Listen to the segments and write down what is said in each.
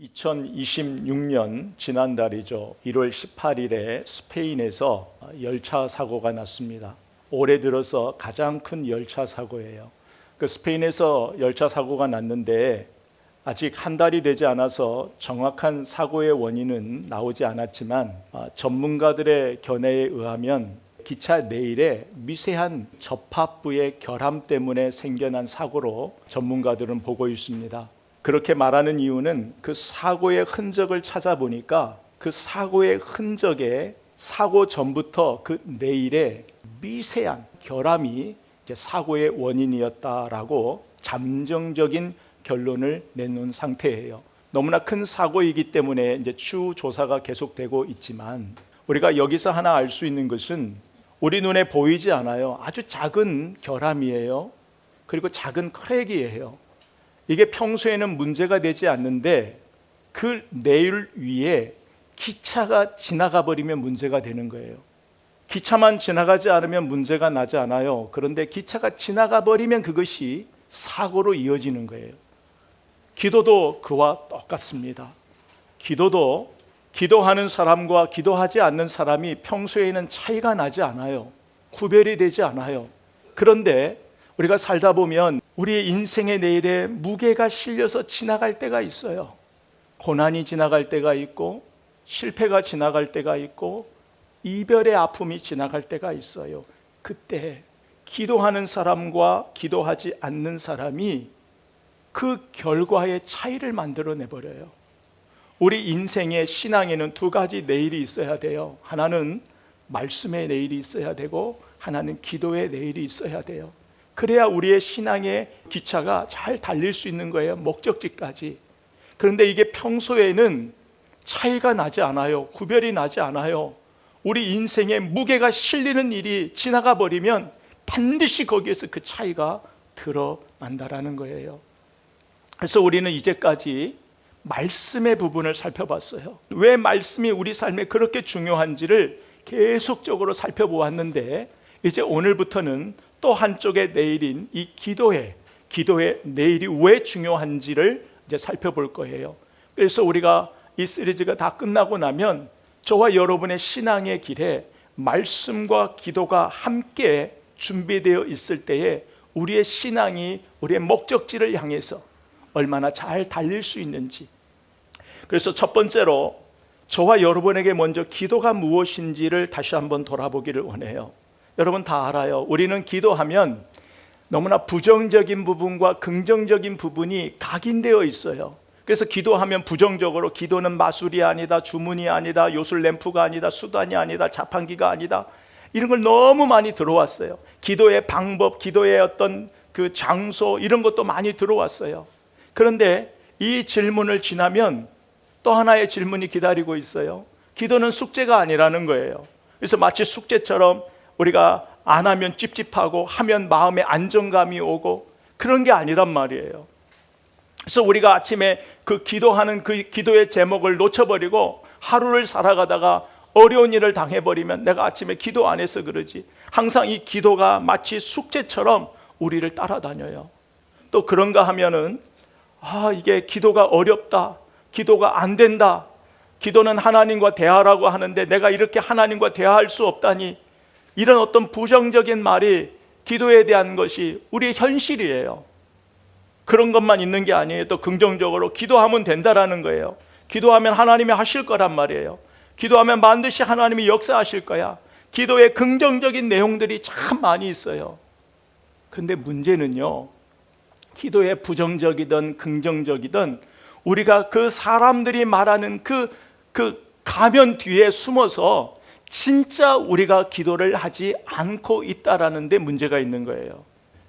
2026년 지난달이죠. 1월 18일에 스페인에서 열차 사고가 났습니다. 올해 들어서 가장 큰 열차 사고예요. 그 스페인에서 열차 사고가 났는데 아직 한 달이 되지 않아서 정확한 사고의 원인은 나오지 않았지만 전문가들의 견해에 의하면 기차 내일에 미세한 접합부의 결함 때문에 생겨난 사고로 전문가들은 보고 있습니다. 그렇게 말하는 이유는 그 사고의 흔적을 찾아보니까 그 사고의 흔적에 사고 전부터 그 내일에 미세한 결함이 사고의 원인이었다라고 잠정적인 결론을 내놓은 상태예요. 너무나 큰 사고이기 때문에 이제 추후 조사가 계속되고 있지만 우리가 여기서 하나 알 수 있는 것은 우리 눈에 보이지 않아요. 아주 작은 결함이에요. 그리고 작은 크랙이에요. 이게 평소에는 문제가 되지 않는데 그 내일 위에 기차가 지나가 버리면 문제가 되는 거예요. 기차만 지나가지 않으면 문제가 나지 않아요. 그런데 기차가 지나가 버리면 그것이 사고로 이어지는 거예요. 기도도 그와 똑같습니다. 기도도 기도하는 사람과 기도하지 않는 사람이 평소에는 차이가 나지 않아요. 구별이 되지 않아요. 그런데 우리가 살다 보면 우리의 인생의 내일에 무게가 실려서 지나갈 때가 있어요. 고난이 지나갈 때가 있고 실패가 지나갈 때가 있고 이별의 아픔이 지나갈 때가 있어요. 그때 기도하는 사람과 기도하지 않는 사람이 그 결과의 차이를 만들어내버려요. 우리 인생의 신앙에는 두 가지 내일이 있어야 돼요. 하나는 말씀의 내일이 있어야 되고 하나는 기도의 내일이 있어야 돼요. 그래야 우리의 신앙의 기차가 잘 달릴 수 있는 거예요. 목적지까지. 그런데 이게 평소에는 차이가 나지 않아요. 구별이 나지 않아요. 우리 인생에 무게가 실리는 일이 지나가 버리면 반드시 거기에서 그 차이가 드러난다라는 거예요. 그래서 우리는 이제까지 말씀의 부분을 살펴봤어요. 왜 말씀이 우리 삶에 그렇게 중요한지를 계속적으로 살펴보았는데 이제 오늘부터는 또 한쪽의 내일인 이 기도의 내일이 왜 중요한지를 이제 살펴볼 거예요. 그래서 우리가 이 시리즈가 다 끝나고 나면 저와 여러분의 신앙의 길에 말씀과 기도가 함께 준비되어 있을 때에 우리의 신앙이 우리의 목적지를 향해서 얼마나 잘 달릴 수 있는지. 그래서 첫 번째로 저와 여러분에게 먼저 기도가 무엇인지를 다시 한번 돌아보기를 원해요. 여러분 다 알아요. 우리는 기도하면 너무나 부정적인 부분과 긍정적인 부분이 각인되어 있어요. 그래서 기도하면 부정적으로 기도는 마술이 아니다, 주문이 아니다, 요술 램프가 아니다, 수단이 아니다, 자판기가 아니다, 이런 걸 너무 많이 들어왔어요. 기도의 방법, 기도의 어떤 그 장소 이런 것도 많이 들어왔어요. 그런데 이 질문을 지나면 또 하나의 질문이 기다리고 있어요. 기도는 숙제가 아니라는 거예요. 그래서 마치 숙제처럼 우리가 안 하면 찝찝하고 하면 마음에 안정감이 오고 그런 게 아니란 말이에요. 그래서 우리가 아침에 그 기도하는 그 기도의 제목을 놓쳐버리고 하루를 살아가다가 어려운 일을 당해버리면 내가 아침에 기도 안 해서 그러지. 항상 이 기도가 마치 숙제처럼 우리를 따라다녀요. 또 그런가 하면은 이게 기도가 어렵다, 기도가 안 된다, 기도는 하나님과 대화라고 하는데 내가 이렇게 하나님과 대화할 수 없다니, 이런 어떤 부정적인 말이 기도에 대한 것이 우리의 현실이에요. 그런 것만 있는 게 아니에요. 또 긍정적으로 기도하면 된다라는 거예요. 기도하면 하나님이 하실 거란 말이에요. 기도하면 반드시 하나님이 역사하실 거야. 기도에 긍정적인 내용들이 참 많이 있어요. 근데 문제는요, 기도에 부정적이든 긍정적이든 우리가 그 사람들이 말하는 그 가면 뒤에 숨어서 진짜 우리가 기도를 하지 않고 있다라는 데 문제가 있는 거예요.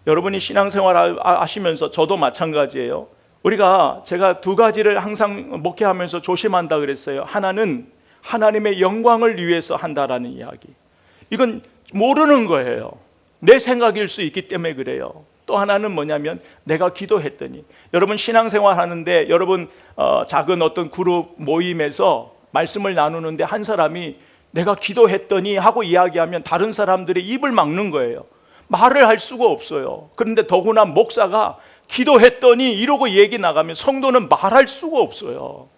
여러분이 신앙생활 하시면서 저도 마찬가지예요. 제가 두 가지를 항상 목회하면서 조심한다 그랬어요. 하나는 하나님의 영광을 위해서 한다라는 이야기. 이건 모르는 거예요. 내 생각일 수 있기 때문에 그래요. 또 하나는 뭐냐면 내가 기도했더니, 여러분 신앙생활 하는데 여러분 작은 어떤 그룹 모임에서 말씀을 나누는데 한 사람이 내가 기도했더니 하고 이야기하면 다른 사람들의 입을 막는 거예요. 말을 할 수가 없어요. 그런데 더구나 목사가 기도했더니 이러고 얘기 나가면 성도는 말할 수가 없어요.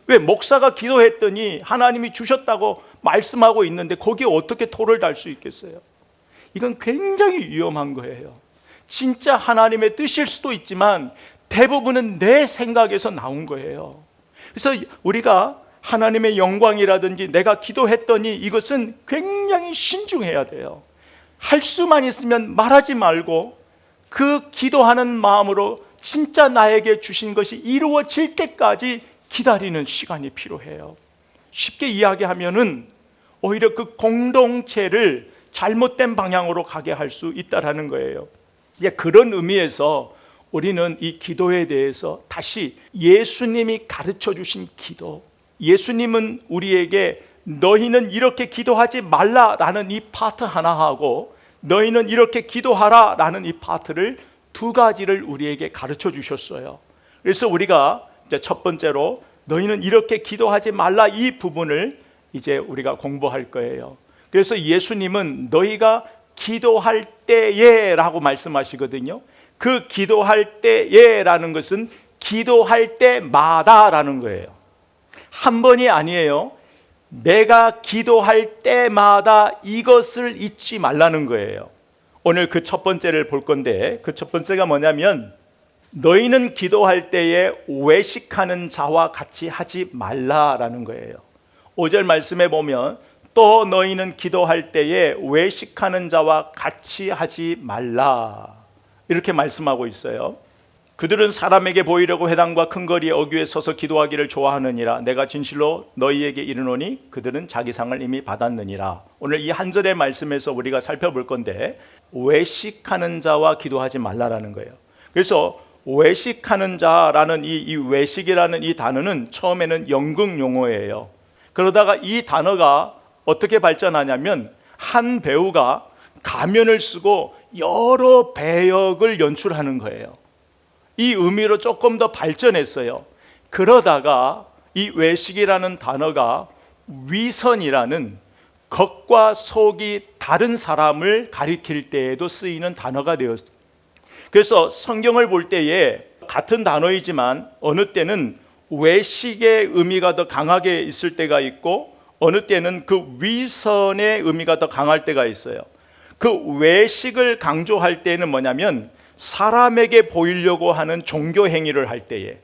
왜 목사가 기도했더니 하나님이 주셨다고 말씀하고 있는데 거기에 어떻게 토를 달 수 있겠어요? 이건 굉장히 위험한 거예요. 진짜 하나님의 뜻일 수도 있지만 대부분은 내 생각에서 나온 거예요. 그래서 우리가 하나님의 영광이라든지 내가 기도했더니 이것은 굉장히 신중해야 돼요. 할 수만 있으면 말하지 말고 그 기도하는 마음으로 진짜 나에게 주신 것이 이루어질 때까지 기다리는 시간이 필요해요. 쉽게 이야기하면은 오히려 그 공동체를 잘못된 방향으로 가게 할 수 있다라는 거예요. 그런 의미에서 우리는 이 기도에 대해서 다시 예수님이 가르쳐 주신 기도, 예수님은 우리에게 너희는 이렇게 기도하지 말라라는 이 파트 하나하고 너희는 이렇게 기도하라라는 이 파트를 두 가지를 우리에게 가르쳐 주셨어요. 그래서 우리가 이제 첫 번째로 너희는 이렇게 기도하지 말라 이 부분을 이제 우리가 공부할 거예요. 그래서 예수님은 너희가 기도할 때에 라고 말씀하시거든요. 그 기도할 때에 라는 것은 기도할 때마다 라는 거예요. 한 번이 아니에요. 내가 기도할 때마다 이것을 잊지 말라는 거예요. 오늘 그 첫 번째를 볼 건데 그 첫 번째가 뭐냐면 너희는 기도할 때에 외식하는 자와 같이 하지 말라라는 거예요. 5절 말씀에 보면 또 너희는 기도할 때에 외식하는 자와 같이 하지 말라 이렇게 말씀하고 있어요. 그들은 사람에게 보이려고 회당과 큰 거리에 어귀에 서서 기도하기를 좋아하느니라. 내가 진실로 너희에게 이르노니 그들은 자기 상을 이미 받았느니라. 오늘 이 한 절의 말씀에서 우리가 살펴볼 건데 외식하는 자와 기도하지 말라라는 거예요. 그래서 외식하는 자라는 이 외식이라는 이 단어는 처음에는 연극 용어예요. 그러다가 이 단어가 어떻게 발전하냐면 한 배우가 가면을 쓰고 여러 배역을 연출하는 거예요. 이 의미로 조금 더 발전했어요. 그러다가 이 외식이라는 단어가 위선이라는 겉과 속이 다른 사람을 가리킬 때에도 쓰이는 단어가 되었어요. 그래서 성경을 볼 때에 같은 단어이지만 어느 때는 외식의 의미가 더 강하게 있을 때가 있고 어느 때는 그 위선의 의미가 더 강할 때가 있어요. 그 외식을 강조할 때는 뭐냐면 사람에게 보이려고 하는 종교 행위를 할 때에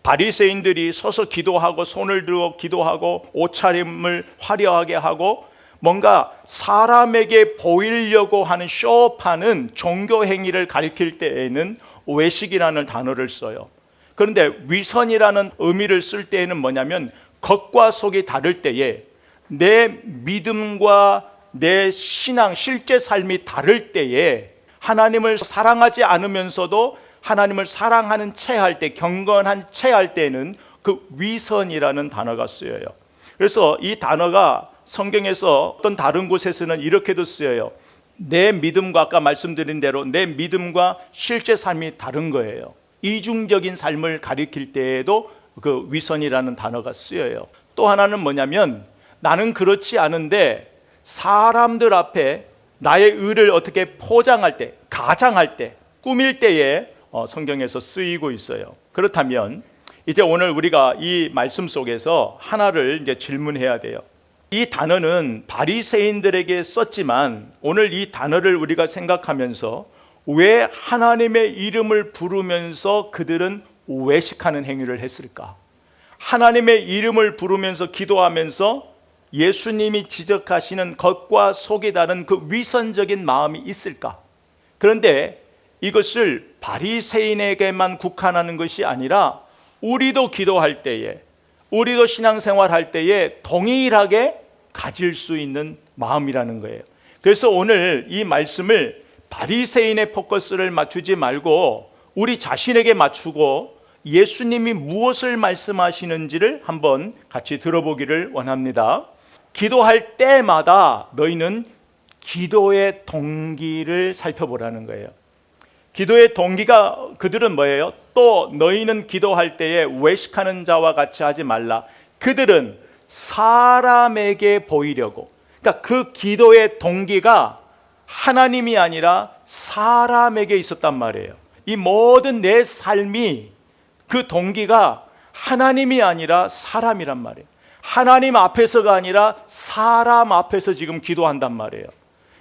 바리새인들이 서서 기도하고 손을 들고 기도하고 옷차림을 화려하게 하고 뭔가 사람에게 보이려고 하는 쇼업하는 종교 행위를 가리킬 때에는 외식이라는 단어를 써요. 그런데 위선이라는 의미를 쓸 때에는 뭐냐면 겉과 속이 다를 때에 내 믿음과 내 신앙, 실제 삶이 다를 때에 하나님을 사랑하지 않으면서도 하나님을 사랑하는 채 할 때, 경건한 채 할 때는 그 위선이라는 단어가 쓰여요. 그래서 이 단어가 성경에서 어떤 다른 곳에서는 이렇게도 쓰여요. 내 믿음과 아까 말씀드린 대로 내 믿음과 실제 삶이 다른 거예요. 이중적인 삶을 가리킬 때에도 그 위선이라는 단어가 쓰여요. 또 하나는 뭐냐면 나는 그렇지 않은데 사람들 앞에 나의 의를 어떻게 포장할 때, 가장할 때, 꾸밀 때에 성경에서 쓰이고 있어요. 그렇다면 이제 오늘 우리가 이 말씀 속에서 하나를 이제 질문해야 돼요. 이 단어는 바리새인들에게 썼지만 오늘 이 단어를 우리가 생각하면서 왜 하나님의 이름을 부르면서 그들은 외식하는 행위를 했을까? 하나님의 이름을 부르면서 기도하면서 예수님이 지적하시는 겉과 속이 다른 그 위선적인 마음이 있을까? 그런데 이것을 바리새인에게만 국한하는 것이 아니라 우리도 기도할 때에, 우리도 신앙생활할 때에 동일하게 가질 수 있는 마음이라는 거예요. 그래서 오늘 이 말씀을 바리새인의 포커스를 맞추지 말고 우리 자신에게 맞추고 예수님이 무엇을 말씀하시는지를 한번 같이 들어보기를 원합니다. 기도할 때마다 너희는 기도의 동기를 살펴보라는 거예요. 기도의 동기가 그들은 뭐예요? 또 너희는 기도할 때에 외식하는 자와 같이 하지 말라. 그들은 사람에게 보이려고. 그러니까 그 기도의 동기가 하나님이 아니라 사람에게 있었단 말이에요. 이 모든 내 삶이 그 동기가 하나님이 아니라 사람이란 말이에요. 하나님 앞에서가 아니라 사람 앞에서 지금 기도한단 말이에요.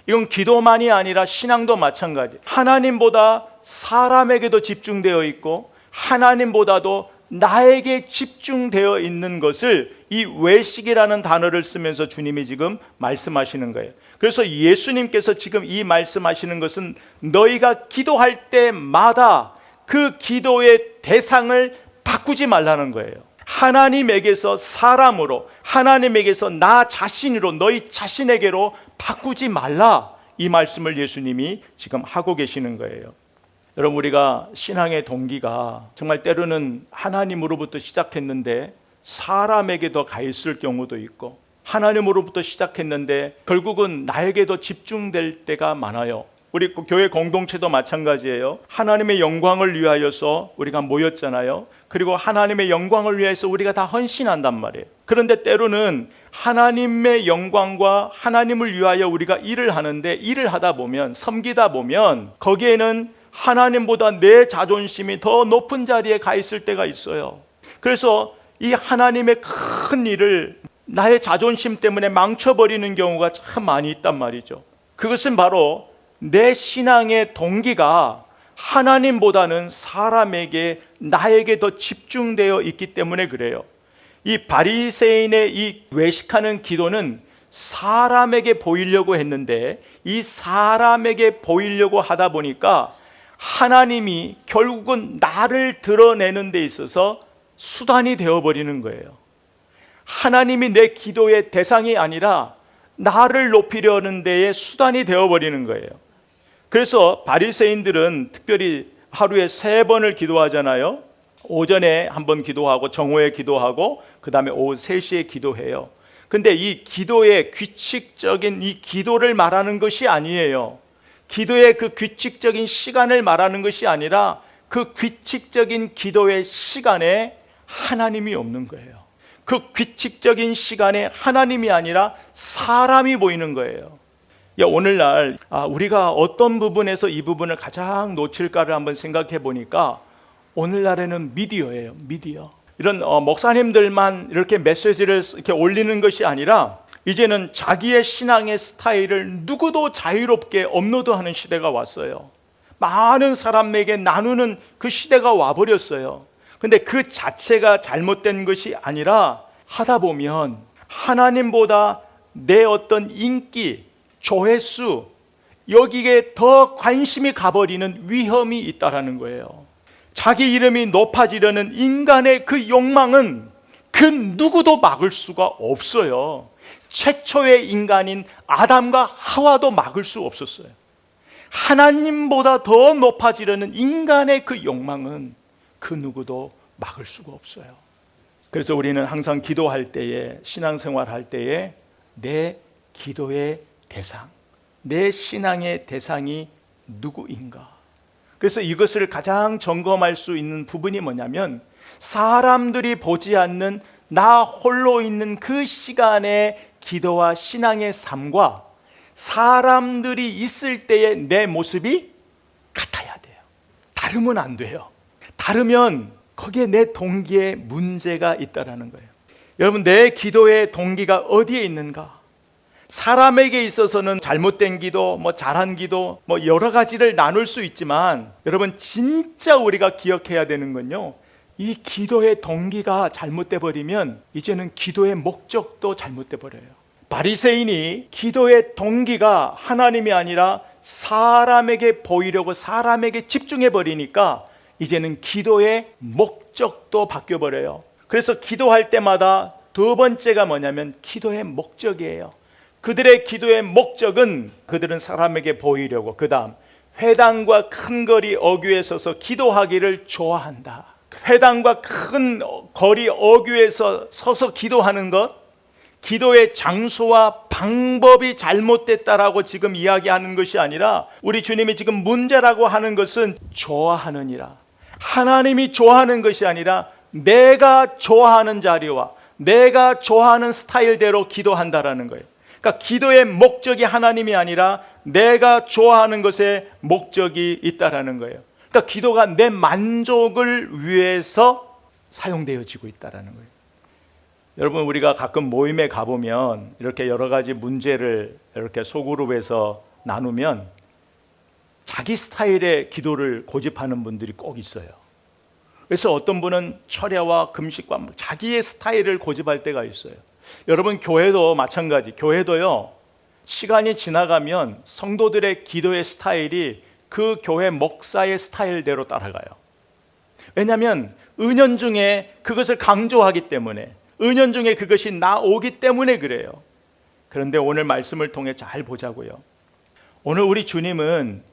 이건 기도만이 아니라 신앙도 마찬가지. 하나님보다 사람에게도 집중되어 있고 하나님보다도 나에게 집중되어 있는 것을 이 외식이라는 단어를 쓰면서 주님이 지금 말씀하시는 거예요. 그래서 예수님께서 지금 이 말씀하시는 것은 너희가 기도할 때마다 그 기도의 대상을 바꾸지 말라는 거예요. 하나님에게서 사람으로, 하나님에게서 나 자신으로, 너희 자신에게로 바꾸지 말라, 이 말씀을 예수님이 지금 하고 계시는 거예요. 여러분, 우리가 신앙의 동기가 정말 때로는 하나님으로부터 시작했는데 사람에게도 가 있을 경우도 있고, 하나님으로부터 시작했는데 결국은 나에게도 집중될 때가 많아요. 우리 교회 공동체도 마찬가지예요. 하나님의 영광을 위하여서 우리가 모였잖아요. 그리고 하나님의 영광을 위해서 우리가 다 헌신한단 말이에요. 그런데 때로는 하나님의 영광과 하나님을 위하여 우리가 일을 하는데, 일을 하다 보면, 섬기다 보면 거기에는 하나님보다 내 자존심이 더 높은 자리에 가 있을 때가 있어요. 그래서 이 하나님의 큰 일을 나의 자존심 때문에 망쳐버리는 경우가 참 많이 있단 말이죠. 그것은 바로 내 신앙의 동기가 하나님보다는 사람에게, 나에게 더 집중되어 있기 때문에 그래요. 이 바리새인의 이 외식하는 기도는 사람에게 보이려고 했는데, 이 사람에게 보이려고 하다 보니까 하나님이 결국은 나를 드러내는 데 있어서 수단이 되어버리는 거예요. 하나님이 내 기도의 대상이 아니라 나를 높이려는 데에 수단이 되어버리는 거예요. 그래서 바리새인들은 특별히 하루에 3번을 기도하잖아요. 오전에 한번 기도하고, 정오에 기도하고, 그 다음에 오후 3시에 기도해요. 근데 이 기도의 규칙적인 이 기도를 말하는 것이 아니에요. 기도의 그 규칙적인 시간을 말하는 것이 아니라 그 규칙적인 기도의 시간에 하나님이 없는 거예요. 그 규칙적인 시간에 하나님이 아니라 사람이 보이는 거예요. 오늘날 우리가 어떤 부분에서 이 부분을 가장 놓칠까를 한번 생각해 보니까 오늘날에는 미디어예요. 미디어. 이런 목사님들만 이렇게 메시지를 이렇게 올리는 것이 아니라 이제는 자기의 신앙의 스타일을 누구도 자유롭게 업로드하는 시대가 왔어요. 많은 사람에게 나누는 그 시대가 와버렸어요. 근데 그 자체가 잘못된 것이 아니라 하다 보면 하나님보다 내 어떤 인기, 조회수, 여기에 더 관심이 가버리는 위험이 있다라는 거예요. 자기 이름이 높아지려는 인간의 그 욕망은 그 누구도 막을 수가 없어요. 최초의 인간인 아담과 하와도 막을 수 없었어요. 하나님보다 더 높아지려는 인간의 그 욕망은 그 누구도 막을 수가 없어요. 그래서 우리는 항상 기도할 때에, 신앙생활 할 때에 내 기도의 대상, 내 신앙의 대상이 누구인가? 그래서 이것을 가장 점검할 수 있는 부분이 뭐냐면, 사람들이 보지 않는 나 홀로 있는 그 시간의 기도와 신앙의 삶과 사람들이 있을 때의 내 모습이 같아야 돼요. 다르면 안 돼요. 다르면 거기에 내 동기에 문제가 있다라는 거예요. 여러분, 내 기도의 동기가 어디에 있는가? 사람에게 있어서는 잘못된 기도, 잘한 기도, 여러 가지를 나눌 수 있지만, 여러분 진짜 우리가 기억해야 되는 건요, 이 기도의 동기가 잘못돼 버리면 이제는 기도의 목적도 잘못돼 버려요. 바리새인이 기도의 동기가 하나님이 아니라 사람에게 보이려고 사람에게 집중해 버리니까 이제는 기도의 목적도 바뀌어 버려요. 그래서 기도할 때마다 두 번째가 뭐냐면 기도의 목적이에요. 그들의 기도의 목적은 그들은 사람에게 보이려고, 그 다음 회당과 큰 거리 어귀에 서서 기도하기를 좋아한다. 회당과 큰 거리 어귀에서 서서 기도하는 것, 기도의 장소와 방법이 잘못됐다라고 지금 이야기하는 것이 아니라, 우리 주님이 지금 문제라고 하는 것은 좋아하느니라. 하나님이 좋아하는 것이 아니라 내가 좋아하는 자리와 내가 좋아하는 스타일대로 기도한다라는 거예요. 그러니까 기도의 목적이 하나님이 아니라 내가 좋아하는 것에 목적이 있다라는 거예요. 그러니까 기도가 내 만족을 위해서 사용되어지고 있다는 거예요. 여러분, 우리가 가끔 모임에 가보면 이렇게 여러 가지 문제를 이렇게 소그룹에서 나누면 자기 스타일의 기도를 고집하는 분들이 꼭 있어요. 그래서 어떤 분은 철야와 금식과 자기의 스타일을 고집할 때가 있어요. 여러분, 교회도 마찬가지. 교회도요, 시간이 지나가면 성도들의 기도의 스타일이 그 교회 목사의 스타일대로 따라가요. 왜냐하면 은연중에 그것을 강조하기 때문에, 은연중에 그것이 나오기 때문에 그래요. 그런데 오늘 말씀을 통해 잘 보자고요. 오늘 우리 주님은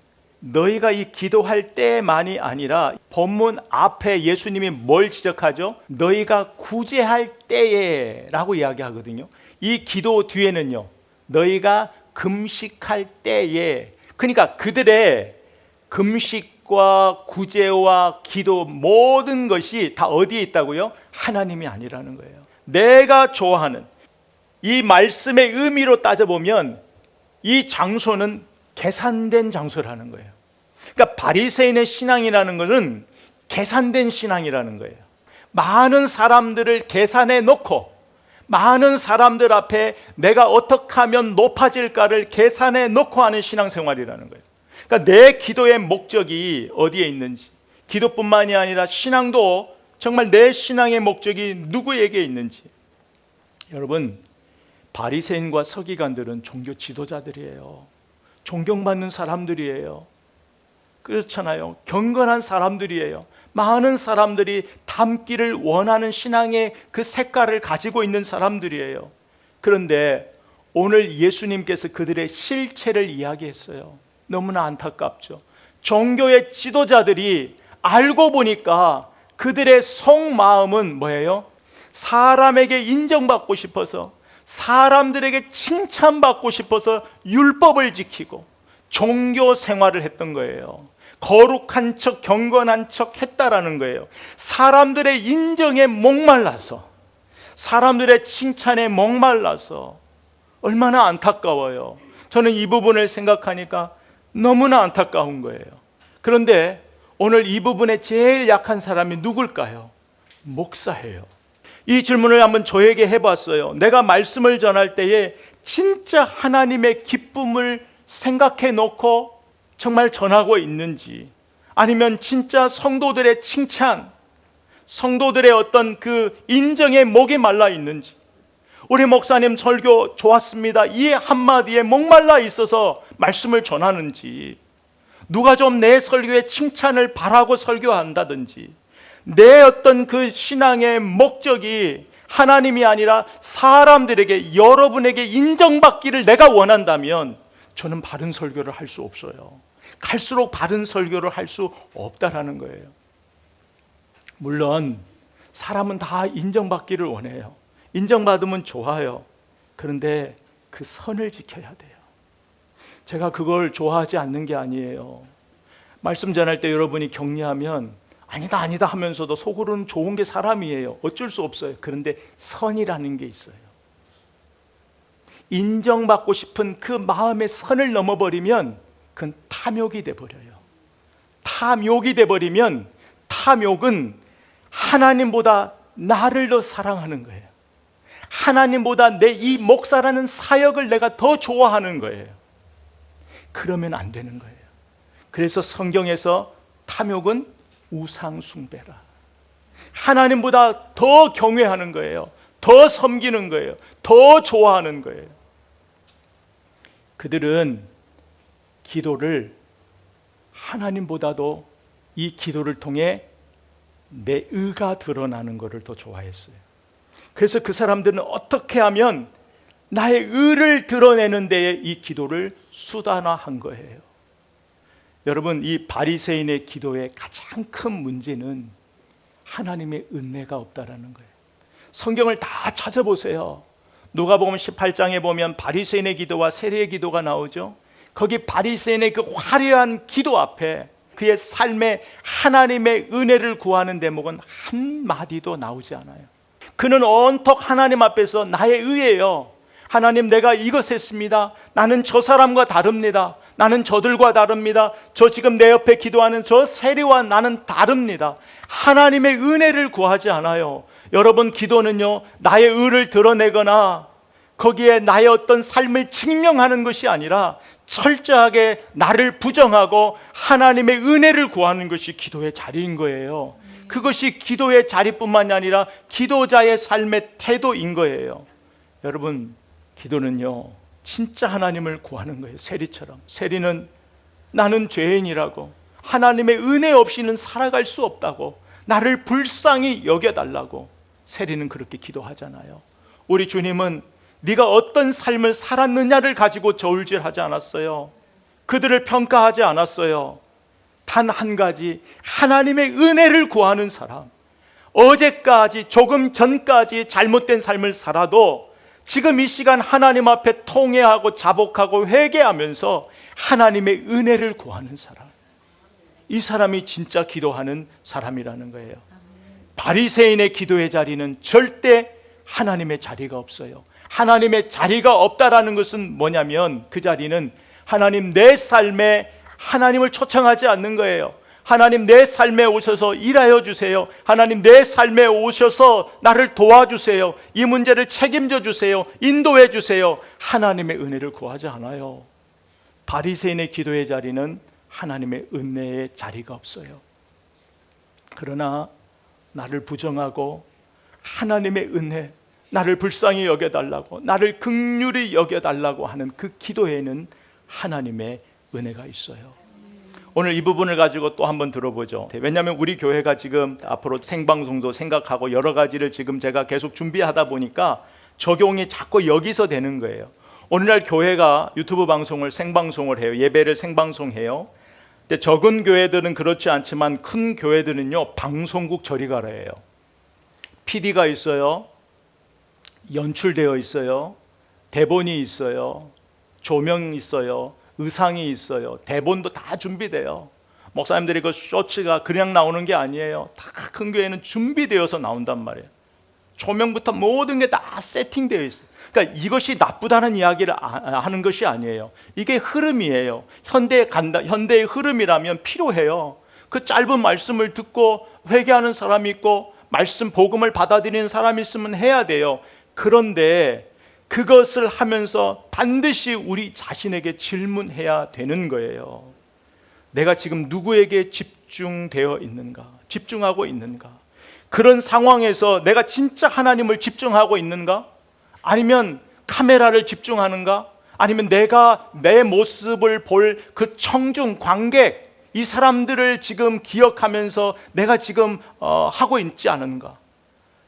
너희가 이 기도할 때만이 아니라 본문 앞에 예수님이 뭘 지적하죠? 너희가 구제할 때에 라고 이야기하거든요. 이 기도 뒤에는요, 너희가 금식할 때에, 그러니까 그들의 금식과 구제와 기도 모든 것이 다 어디에 있다고요? 하나님이 아니라는 거예요. 내가 좋아하는 이 말씀의 의미로 따져보면 이 장소는 계산된 장소라는 거예요. 그러니까 바리새인의 신앙이라는 것은 계산된 신앙이라는 거예요. 많은 사람들을 계산해 놓고 많은 사람들 앞에 내가 어떻게 하면 높아질까를 계산해 놓고 하는 신앙생활이라는 거예요. 그러니까 내 기도의 목적이 어디에 있는지, 기도뿐만이 아니라 신앙도 정말 내 신앙의 목적이 누구에게 있는지. 여러분, 바리새인과 서기관들은 종교 지도자들이에요. 존경받는 사람들이에요. 그렇잖아요. 경건한 사람들이에요. 많은 사람들이 닮기를 원하는 신앙의 그 색깔을 가지고 있는 사람들이에요. 그런데 오늘 예수님께서 그들의 실체를 이야기했어요. 너무나 안타깝죠. 종교의 지도자들이 알고 보니까 그들의 속마음은 뭐예요? 사람에게 인정받고 싶어서, 사람들에게 칭찬받고 싶어서 율법을 지키고 종교 생활을 했던 거예요. 거룩한 척, 경건한 척 했다라는 거예요. 사람들의 인정에 목말라서, 사람들의 칭찬에 목말라서. 얼마나 안타까워요. 저는 이 부분을 생각하니까 너무나 안타까운 거예요. 그런데 오늘 이 부분에 제일 약한 사람이 누굴까요? 목사예요. 이 질문을 한번 저에게 해봤어요. 내가 말씀을 전할 때에 진짜 하나님의 기쁨을 생각해 놓고 정말 전하고 있는지, 아니면 진짜 성도들의 칭찬, 성도들의 어떤 그 인정에 목이 말라 있는지, 우리 목사님 설교 좋았습니다, 이 한마디에 목말라 있어서 말씀을 전하는지, 누가 좀 내 설교에 칭찬을 바라고 설교한다든지, 내 어떤 그 신앙의 목적이 하나님이 아니라 사람들에게, 여러분에게 인정받기를 내가 원한다면 저는 바른 설교를 할 수 없어요. 갈수록 바른 설교를 할 수 없다라는 거예요. 물론 사람은 다 인정받기를 원해요. 인정받으면 좋아요. 그런데 그 선을 지켜야 돼요. 제가 그걸 좋아하지 않는 게 아니에요. 말씀 전할 때 여러분이 격려하면 아니다 아니다 하면서도 속으로는 좋은 게 사람이에요. 어쩔 수 없어요. 그런데 선이라는 게 있어요. 인정받고 싶은 그 마음의 선을 넘어버리면 그건 탐욕이 돼버려요. 탐욕이 돼버리면, 탐욕은 하나님보다 나를 더 사랑하는 거예요. 하나님보다 내 이 목사라는 사역을 내가 더 좋아하는 거예요. 그러면 안 되는 거예요. 그래서 성경에서 탐욕은 우상 숭배라, 하나님보다 더 경외하는 거예요. 더 섬기는 거예요. 더 좋아하는 거예요. 그들은 기도를 하나님보다도 이 기도를 통해 내 의가 드러나는 것을 더 좋아했어요. 그래서 그 사람들은 어떻게 하면 나의 의를 드러내는 데에 이 기도를 수단화한 거예요. 여러분, 이 바리새인의 기도의 가장 큰 문제는 하나님의 은혜가 없다라는 거예요. 성경을 다 찾아보세요. 누가복음 18장에 보면 바리새인의 기도와 세리의 기도가 나오죠. 거기 바리새인의 그 화려한 기도 앞에 그의 삶에 하나님의 은혜를 구하는 대목은 한마디도 나오지 않아요. 그는 온통 하나님 앞에서 나의 의예요. 하나님, 내가 이것 했습니다. 나는 저 사람과 다릅니다. 나는 저들과 다릅니다. 저 지금 내 옆에 기도하는 저 세리와 나는 다릅니다. 하나님의 은혜를 구하지 않아요. 여러분, 기도는요, 나의 의를 드러내거나 거기에 나의 어떤 삶을 증명하는 것이 아니라 철저하게 나를 부정하고 하나님의 은혜를 구하는 것이 기도의 자리인 거예요. 그것이 기도의 자리뿐만이 아니라 기도자의 삶의 태도인 거예요. 여러분, 기도는요, 진짜 하나님을 구하는 거예요. 세리처럼. 세리는 나는 죄인이라고, 하나님의 은혜 없이는 살아갈 수 없다고, 나를 불쌍히 여겨달라고 세리는 그렇게 기도하잖아요. 우리 주님은 네가 어떤 삶을 살았느냐를 가지고 저울질하지 않았어요. 그들을 평가하지 않았어요. 단 한 가지, 하나님의 은혜를 구하는 사람. 어제까지, 조금 전까지 잘못된 삶을 살아도 지금 이 시간 하나님 앞에 통회하고 자복하고 회개하면서 하나님의 은혜를 구하는 사람. 이 사람이 진짜 기도하는 사람이라는 거예요. 바리새인의 기도의 자리는 절대 하나님의 자리가 없어요. 하나님의 자리가 없다라는 것은 뭐냐면, 그 자리는 하나님 내 삶에 하나님을 초청하지 않는 거예요. 하나님 내 삶에 오셔서 일하여 주세요. 하나님 내 삶에 오셔서 나를 도와주세요. 이 문제를 책임져 주세요. 인도해 주세요. 하나님의 은혜를 구하지 않아요. 바리새인의 기도의 자리는 하나님의 은혜의 자리가 없어요. 그러나 나를 부정하고 하나님의 은혜, 나를 불쌍히 여겨달라고, 나를 긍휼히 여겨달라고 하는 그 기도에는 하나님의 은혜가 있어요. 오늘 이 부분을 가지고 또 한번 들어보죠. 왜냐하면 우리 교회가 지금 앞으로 생방송도 생각하고 여러 가지를 지금 제가 계속 준비하다 보니까 적용이 자꾸 여기서 되는 거예요. 오늘날 교회가 유튜브 방송을 생방송을 해요. 예배를 생방송해요. 근데 적은 교회들은 그렇지 않지만 큰 교회들은요, 방송국 저리 가라 해요. PD가 있어요. 연출되어 있어요. 대본이 있어요. 조명이 있어요. 의상이 있어요. 대본도 다 준비돼요. 목사님들이 그 쇼츠가 그냥 나오는 게 아니에요. 다 큰 교회는 준비되어서 나온단 말이에요. 조명부터 모든 게 다 세팅되어 있어요. 그러니까 이것이 나쁘다는 이야기를 하는 것이 아니에요. 이게 흐름이에요. 현대의 흐름이라면 필요해요. 그 짧은 말씀을 듣고 회개하는 사람이 있고 말씀 복음을 받아들이는 사람이 있으면 해야 돼요. 그런데 그것을 하면서 반드시 우리 자신에게 질문해야 되는 거예요. 내가 지금 누구에게 집중되어 있는가? 집중하고 있는가? 그런 상황에서 내가 진짜 하나님을 집중하고 있는가? 아니면 카메라를 집중하는가? 아니면 내가 내 모습을 볼 그 청중, 관객, 이 사람들을 지금 기억하면서 내가 지금 하고 있지 않은가?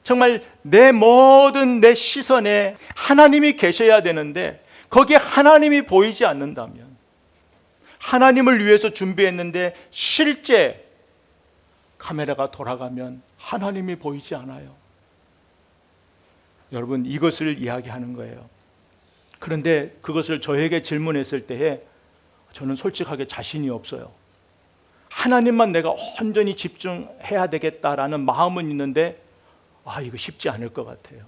정말 내 모든 내 시선에 하나님이 계셔야 되는데 거기에 하나님이 보이지 않는다면, 하나님을 위해서 준비했는데 실제 카메라가 돌아가면 하나님이 보이지 않아요. 여러분, 이것을 이야기하는 거예요. 그런데 그것을 저에게 질문했을 때에 저는 솔직하게 자신이 없어요. 하나님만 내가 온전히 집중해야 되겠다라는 마음은 있는데 이거 쉽지 않을 것 같아요.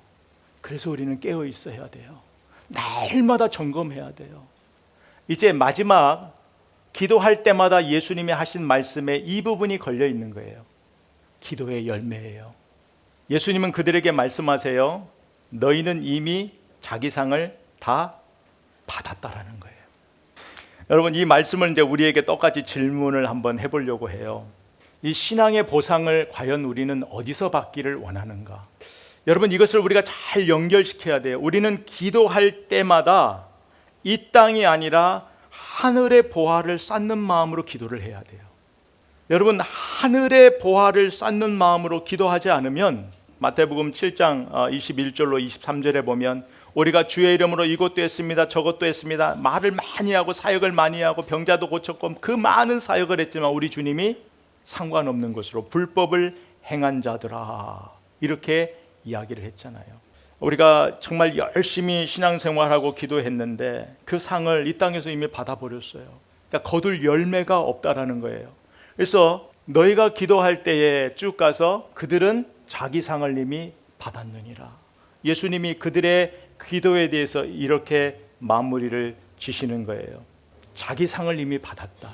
그래서 우리는 깨어 있어야 돼요. 날마다 점검해야 돼요. 이제 마지막 기도할 때마다 예수님이 하신 말씀에 이 부분이 걸려 있는 거예요. 기도의 열매예요. 예수님은 그들에게 말씀하세요. 너희는 이미 자기 상을 다 받았다라는 거예요. 여러분, 이 말씀을 이제 우리에게 똑같이 질문을 한번 해보려고 해요. 이 신앙의 보상을 과연 우리는 어디서 받기를 원하는가? 여러분, 이것을 우리가 잘 연결시켜야 돼요. 우리는 기도할 때마다 이 땅이 아니라 하늘의 보화를 쌓는 마음으로 기도를 해야 돼요. 여러분, 하늘의 보화를 쌓는 마음으로 기도하지 않으면 마태복음 7장 21절로 23절에 보면 우리가 주의 이름으로 이것도 했습니다, 저것도 했습니다, 말을 많이 하고 사역을 많이 하고 병자도 고쳤고 그 많은 사역을 했지만 우리 주님이 상관없는 것으로 불법을 행한 자들아, 이렇게 이야기를 했잖아요. 우리가 정말 열심히 신앙생활하고 기도했는데 그 상을 이 땅에서 이미 받아버렸어요. 그러니까 거둘 열매가 없다라는 거예요. 그래서 너희가 기도할 때에 쭉 가서 그들은 자기 상을 이미 받았느니라. 예수님이 그들의 기도에 대해서 이렇게 마무리를 지시는 거예요. 자기 상을 이미 받았다.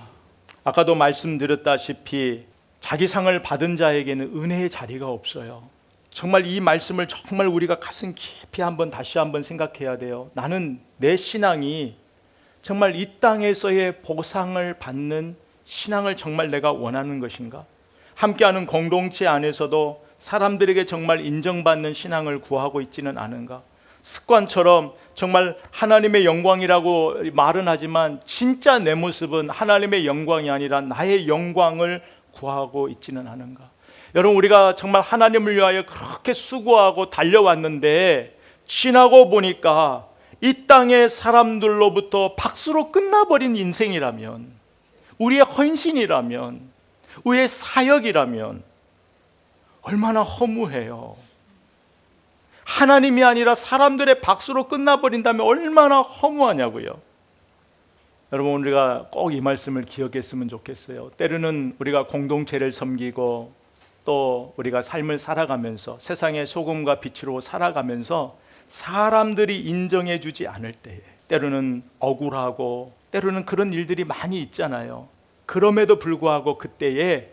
아까도 말씀드렸다시피 자기 상을 받은 자에게는 은혜의 자리가 없어요. 정말 이 말씀을 정말 우리가 가슴 깊이 다시 한번 생각해야 돼요. 나는 내 신앙이 정말 이 땅에서의 보상을 받는 신앙을 정말 내가 원하는 것인가? 함께하는 공동체 안에서도 사람들에게 정말 인정받는 신앙을 구하고 있지는 않은가? 습관처럼 정말 하나님의 영광이라고 말은 하지만 진짜 내 모습은 하나님의 영광이 아니라 나의 영광을 구하고 있지는 않은가? 여러분, 우리가 정말 하나님을 위하여 그렇게 수고하고 달려왔는데 지나고 보니까 이 땅의 사람들로부터 박수로 끝나버린 인생이라면, 우리의 헌신이라면, 우리의 사역이라면 얼마나 허무해요. 하나님이 아니라 사람들의 박수로 끝나버린다면 얼마나 허무하냐고요. 여러분, 우리가 꼭 이 말씀을 기억했으면 좋겠어요. 때로는 우리가 공동체를 섬기고 또 우리가 삶을 살아가면서 세상의 소금과 빛으로 살아가면서 사람들이 인정해 주지 않을 때에 때로는 억울하고 때로는 그런 일들이 많이 있잖아요. 그럼에도 불구하고 그때에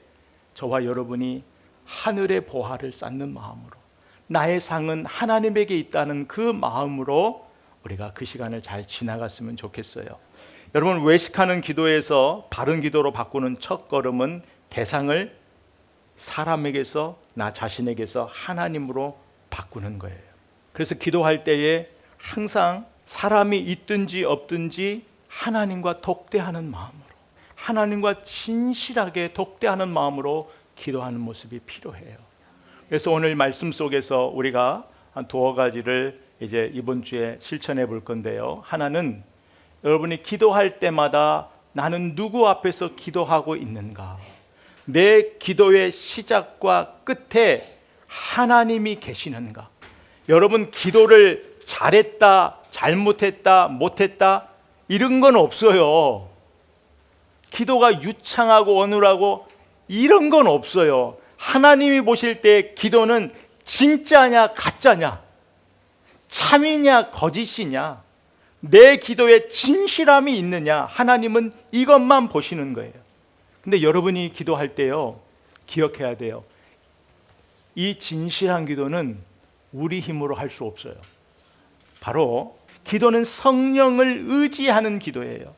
저와 여러분이 하늘의 보화를 쌓는 마음으로, 나의 상은 하나님에게 있다는 그 마음으로 우리가 그 시간을 잘 지나갔으면 좋겠어요. 여러분, 외식하는 기도에서 바른 기도로 바꾸는 첫 걸음은 대상을 사람에게서, 나 자신에게서 하나님으로 바꾸는 거예요. 그래서 기도할 때에 항상 사람이 있든지 없든지 하나님과 독대하는 마음으로, 하나님과 진실하게 독대하는 마음으로 기도하는 모습이 필요해요. 그래서 오늘 말씀 속에서 우리가 한 두어 가지를 이제 이번 주에 실천해 볼 건데요. 하나는 여러분이 기도할 때마다 나는 누구 앞에서 기도하고 있는가? 내 기도의 시작과 끝에 하나님이 계시는가? 여러분, 기도를 잘했다, 잘못했다, 못했다 이런 건 없어요. 기도가 유창하고 어눌하고 이런 건 없어요. 하나님이 보실 때 기도는 진짜냐 가짜냐, 참이냐 거짓이냐, 내 기도에 진실함이 있느냐, 하나님은 이것만 보시는 거예요. 근데 여러분이 기도할 때요, 기억해야 돼요. 이 진실한 기도는 우리 힘으로 할 수 없어요. 바로 기도는 성령을 의지하는 기도예요.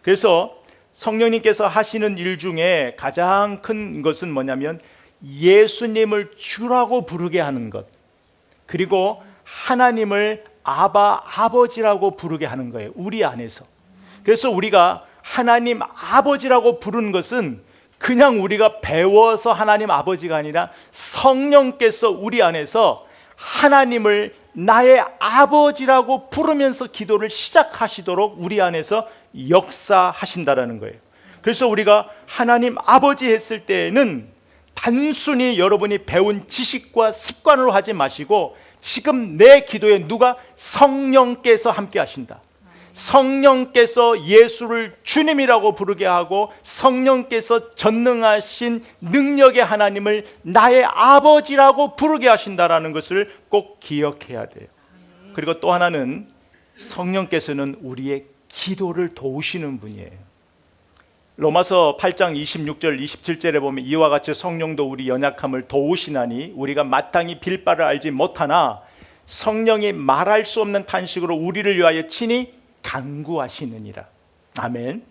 그래서 성령님께서 하시는 일 중에 가장 큰 것은 뭐냐면 예수님을 주라고 부르게 하는 것, 그리고 하나님을 아바, 아버지라고 부르게 하는 거예요. 우리 안에서. 그래서 우리가 하나님 아버지라고 부르는 것은 그냥 우리가 배워서 하나님 아버지가 아니라 성령께서 우리 안에서 하나님을 나의 아버지라고 부르면서 기도를 시작하시도록 우리 안에서 역사하신다라는 거예요. 그래서 우리가 하나님 아버지 했을 때에는 단순히 여러분이 배운 지식과 습관으로 하지 마시고 지금 내 기도에 누가? 성령께서 함께 하신다. 성령께서 예수를 주님이라고 부르게 하고 성령께서 전능하신 능력의 하나님을 나의 아버지라고 부르게 하신다라는 것을 꼭 기억해야 돼요. 그리고 또 하나는 성령께서는 우리의 기도를 도우시는 분이에요. 로마서 8장 26절 27절에 보면 이와 같이 성령도 우리 연약함을 도우시나니 우리가 마땅히 빌 바를 알지 못하나 성령이 말할 수 없는 탄식으로 우리를 위하여 친히 간구하시느니라. 아멘.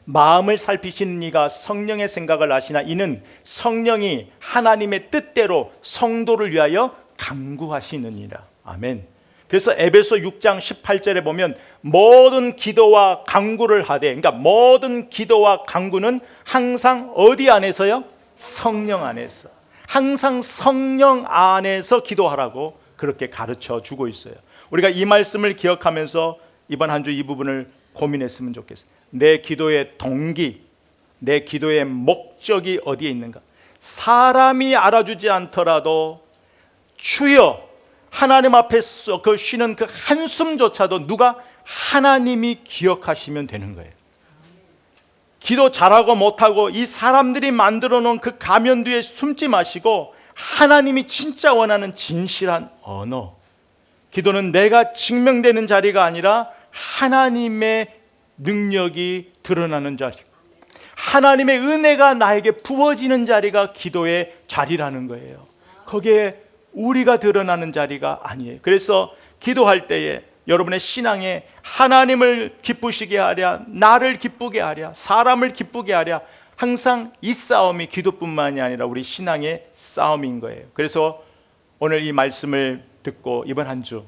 마음을 살피시는 이가 성령의 생각을 아시나 이는 성령이 하나님의 뜻대로 성도를 위하여 간구하시느니라. 아멘. 그래서 에베소 6장 18절에 보면 모든 기도와 간구를 하되, 그러니까 모든 기도와 간구는 항상 어디 안에서요? 성령 안에서. 항상 성령 안에서 기도하라고 그렇게 가르쳐 주고 있어요. 우리가 이 말씀을 기억하면서 이번 한 주 이 부분을 고민했으면 좋겠어요. 내 기도의 동기, 내 기도의 목적이 어디에 있는가? 사람이 알아주지 않더라도 주여, 하나님 앞에서 그 쉬는 그 한숨조차도 누가? 하나님이 기억하시면 되는 거예요. 기도 잘하고 못하고 이 사람들이 만들어 놓은 그 가면 뒤에 숨지 마시고 하나님이 진짜 원하는 진실한 언어, 기도는 내가 증명되는 자리가 아니라 하나님의 능력이 드러나는 자리, 하나님의 은혜가 나에게 부어지는 자리가 기도의 자리라는 거예요. 거기에 우리가 드러나는 자리가 아니에요. 그래서 기도할 때에 여러분의 신앙에 하나님을 기쁘시게 하랴, 나를 기쁘게 하랴, 사람을 기쁘게 하랴, 항상 이 싸움이 기도뿐만이 아니라 우리 신앙의 싸움인 거예요. 그래서 오늘 이 말씀을 듣고 이번 한 주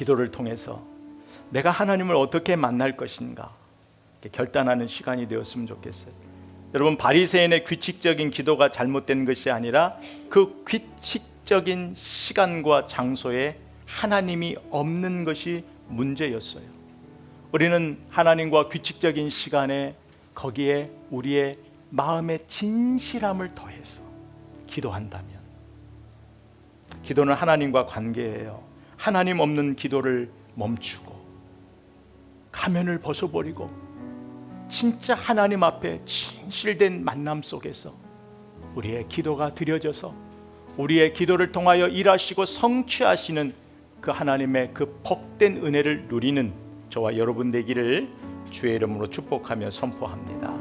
기도를 통해서 내가 하나님을 어떻게 만날 것인가 결단하는 시간이 되었으면 좋겠어요. 여러분, 바리새인의 규칙적인 기도가 잘못된 것이 아니라 그 규칙적인 시간과 장소에 하나님이 없는 것이 문제였어요. 우리는 하나님과 규칙적인 시간에 거기에 우리의 마음의 진실함을 더해서 기도한다면, 기도는 하나님과 관계예요. 하나님 없는 기도를 멈추고 가면을 벗어버리고 진짜 하나님 앞에 진실된 만남 속에서 우리의 기도가 드려져서 우리의 기도를 통하여 일하시고 성취하시는 그 하나님의 그 복된 은혜를 누리는 저와 여러분 되기를 주의 이름으로 축복하며 선포합니다.